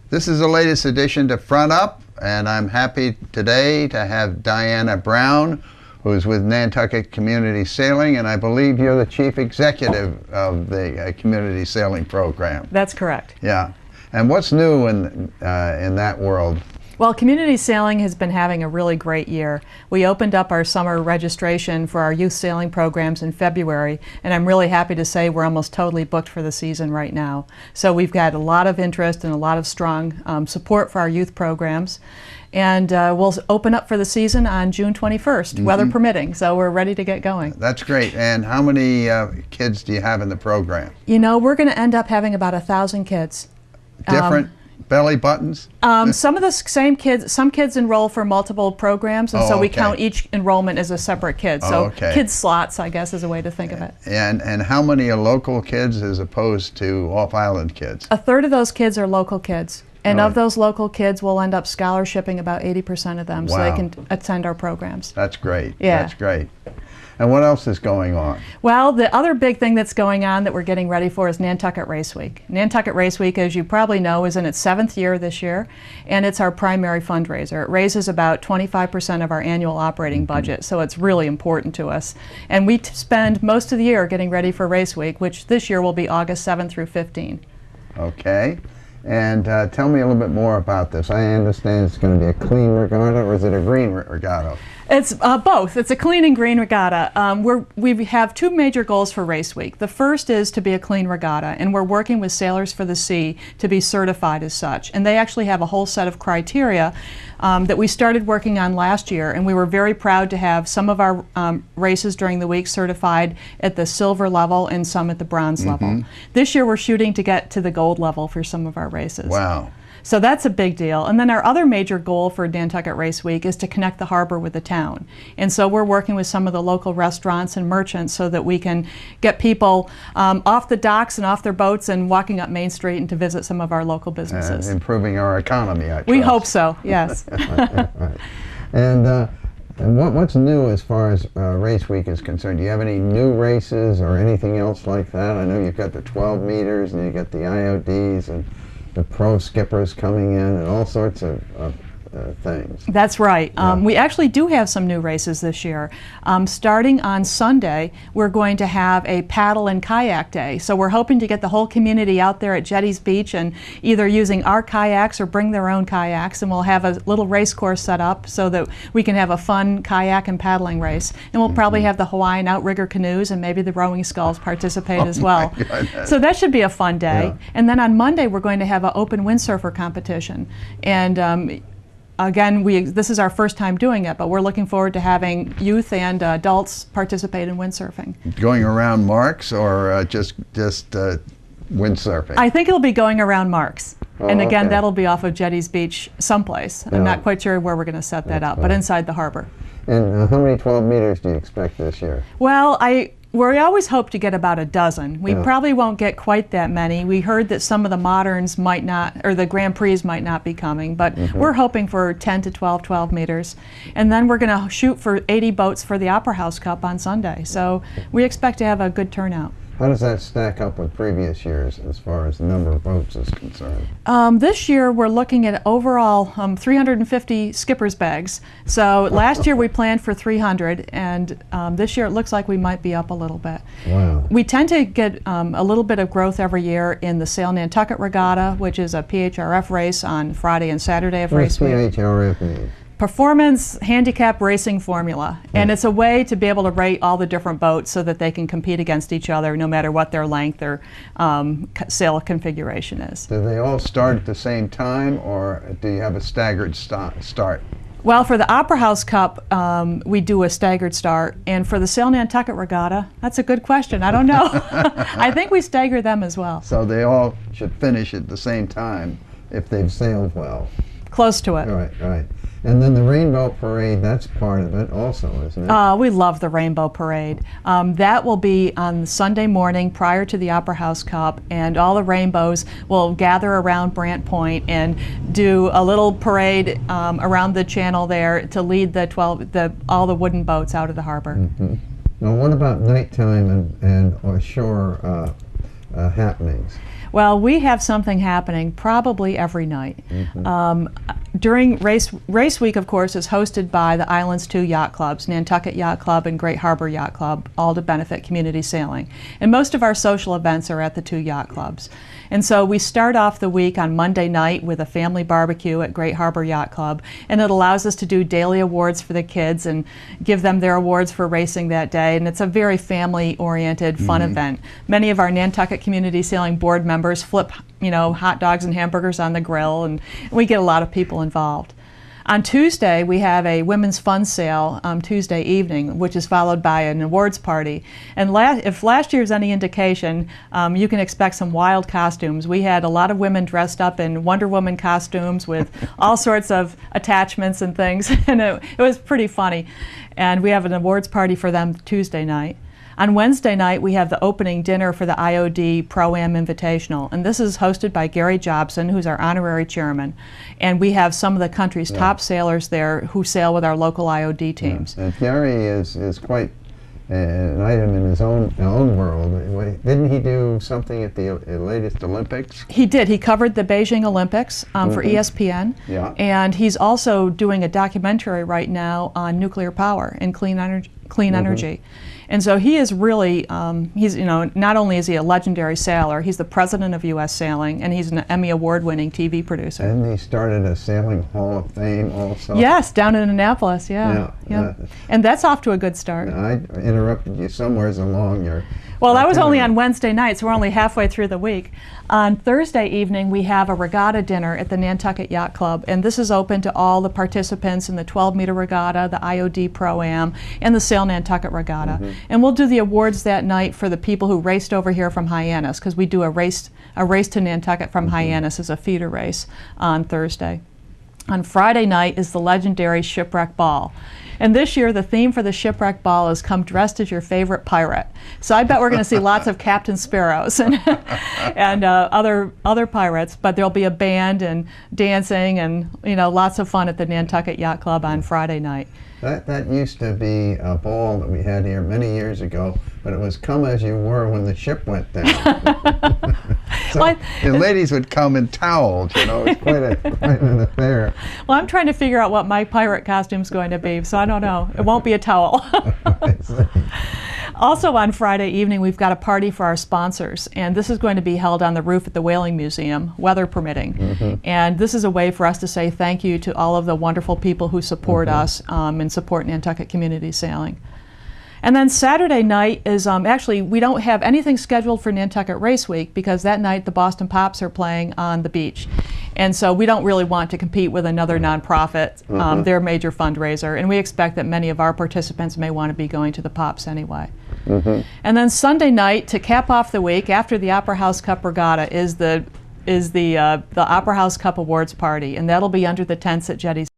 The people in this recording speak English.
This is the latest edition to Front Up, and I'm happy today to have Diana Brown, who's with Nantucket Community Sailing, and I believe you're the chief executive of the community sailing program. That's correct. Yeah. And what's new in that world? Well, community sailing has been having a really great year. We opened up our summer registration for our youth sailing programs in February, and I'm really happy to say we're almost totally booked for the season right now. So we've got a lot of interest and a lot of strong support for our youth programs. And we'll open up for the season on June 21st, weather permitting. So we're ready to get going. That's great. And how many kids do you have in the program? You know, we're going to end up having about 1,000 kids. Different belly buttons? Some of the same kids, some kids enroll for multiple programs, and so we count each enrollment as a separate kid. So kids slots, I guess, is a way to think of it. And how many are local kids as opposed to off-island kids? A third of those kids are local kids. And of those local kids, we'll end up scholarshiping about 80% of them so they can attend our programs. That's great. Yeah. That's great. And what else is going on? Well, the other big thing that's going on that we're getting ready for is Nantucket Race Week. Nantucket Race Week, as you probably know, is in its 7th year this year, and it's our primary fundraiser. It raises about 25% of our annual operating budget, so it's really important to us. And we spend most of the year getting ready for Race Week, which this year will be August 7 through 15. Okay. And tell me a little bit more about this. I understand it's going to be a clean regatta, or is it a green regatta? It's both. It's a clean and green regatta. We have two major goals for Race Week. The first is to be a clean regatta, and we're working with Sailors for the Sea to be certified as such. And they actually have a whole set of criteria that we started working on last year, and we were very proud to have some of our races during the week certified at the silver level and some at the bronze level. This year we're shooting to get to the gold level for some of our races. Wow. So that's a big deal. And then our other major goal for Nantucket Race Week is to connect the harbor with the town. And so we're working with some of the local restaurants and merchants so that we can get people off the docks and off their boats and walking up Main Street and to visit some of our local businesses. Improving our economy, I trust. We hope so, yes. Right. And what's new as far as Race Week is concerned? Do you have any new races or anything else like that? I know you've got the 12 meters and you've got the IODs and the pro skippers coming in and all sorts of things. That's right. We actually do have some new races this year. Starting on Sunday, we're going to have a paddle and kayak day. So we're hoping to get the whole community out there at Jetties Beach and either using our kayaks or bring their own kayaks, and we'll have a little race course set up so that we can have a fun kayak and paddling race. And we'll probably have the Hawaiian outrigger canoes and maybe the rowing sculls participate as well. So that should be a fun day. And then on Monday, we're going to have an open windsurfer competition. And again, this is our first time doing it, but we're looking forward to having youth and adults participate in windsurfing. Going around marks or just windsurfing? I think it'll be going around marks. And again, that'll be off of Jetties Beach someplace. I'm not quite sure where we're going to set that up, but inside the harbor. And how many 12 meters do you expect this year? Well, we always hope to get about a dozen. We probably won't get quite that many. We heard that some of the moderns might not, or the Grand Prix might not be coming, but we're hoping for 10 to 12 meters. And then we're going to shoot for 80 boats for the Opera House Cup on Sunday. So we expect to have a good turnout. How does that stack up with previous years as far as the number of boats is concerned? This year we're looking at overall 350 skipper's bags. So last year we planned for 300, and this year it looks like we might be up a little bit. Wow. We tend to get a little bit of growth every year in the Sail Nantucket Regatta, which is a PHRF race on Friday and Saturday of Race Week. What does PHRF mean? Performance Handicap Racing Formula, and it's a way to be able to rate all the different boats so that they can compete against each other no matter what their length or sail configuration is. Do they all start at the same time, or do you have a staggered start? Well, for the Opera House Cup, we do a staggered start, and for the Sail Nantucket Regatta, that's a good question. I don't know. I think we stagger them as well. So they all should finish at the same time if they've sailed well. Close to it. Right, right. And then the Rainbow Parade, that's part of it also, isn't it? We love the Rainbow Parade. That will be on Sunday morning prior to the Opera House Cup, and all the rainbows will gather around Brant Point and do a little parade around the channel there to lead all the wooden boats out of the harbor. Now, what about nighttime and ashore happenings? Well, we have something happening probably every night. During race week, of course, is hosted by the Islands 2 yacht clubs, Nantucket Yacht Club and Great Harbor Yacht Club, all to benefit community sailing. And most of our social events are at the 2 yacht clubs. And so we start off the week on Monday night with a family barbecue at Great Harbor Yacht Club, and it allows us to do daily awards for the kids and give them their awards for racing that day. And it's a very family-oriented, fun event. Many of our Nantucket Community Sailing board members flip, hot dogs and hamburgers on the grill, and we get a lot of people involved. On Tuesday, we have a women's fun sale Tuesday evening, which is followed by an awards party. And if last year's any indication, you can expect some wild costumes. We had a lot of women dressed up in Wonder Woman costumes with all sorts of attachments and things, and it was pretty funny. And we have an awards party for them Tuesday night. On Wednesday night, we have the opening dinner for the IOD Pro-Am Invitational, and this is hosted by Gary Jobson, who's our honorary chairman. And we have some of the country's top sailors there who sail with our local IOD teams. And Gary is quite an item in his own world. Didn't he do something at the latest Olympics? He did. He covered the Beijing Olympics for ESPN. Yeah. And he's also doing a documentary right now on nuclear power and clean energy. And so he is really, not only is he a legendary sailor, he's the president of U.S. Sailing, and he's an Emmy Award-winning TV producer. And he started a Sailing Hall of Fame also. Yes, down in Annapolis, yeah. And that's off to a good start. I interrupted you somewhere along your... Well, that was only on Wednesday night, so we're only halfway through the week. On Thursday evening, we have a regatta dinner at the Nantucket Yacht Club, and this is open to all the participants in the 12-meter regatta, the IOD Pro-Am, and the Sail Nantucket Regatta. And we'll do the awards that night for the people who raced over here from Hyannis, because we do a race to Nantucket from Hyannis as a feeder race on Thursday. On Friday night is the legendary Shipwreck Ball. And this year, the theme for the Shipwreck Ball is come dressed as your favorite pirate. So I bet we're going to see lots of Captain Sparrows and other pirates, but there'll be a band and dancing and lots of fun at the Nantucket Yacht Club on Friday night. That used to be a ball that we had here many years ago, but it was come as you were when the ship went down. So the ladies would come in towels, it was quite an affair. Well, I'm trying to figure out what my pirate costume's going to be, so I don't know. It won't be a towel. Also on Friday evening, we've got a party for our sponsors, and this is going to be held on the roof at the Whaling Museum, weather permitting. And this is a way for us to say thank you to all of the wonderful people who support us and support Nantucket Community Sailing. And then Saturday night is, actually, we don't have anything scheduled for Nantucket Race Week because that night the Boston Pops are playing on the beach. And so we don't really want to compete with another nonprofit. They're a major fundraiser, and we expect that many of our participants may want to be going to the Pops anyway. And then Sunday night, to cap off the week, after the Opera House Cup Regatta, is the Opera House Cup Awards Party, and that'll be under the tents at Jetty's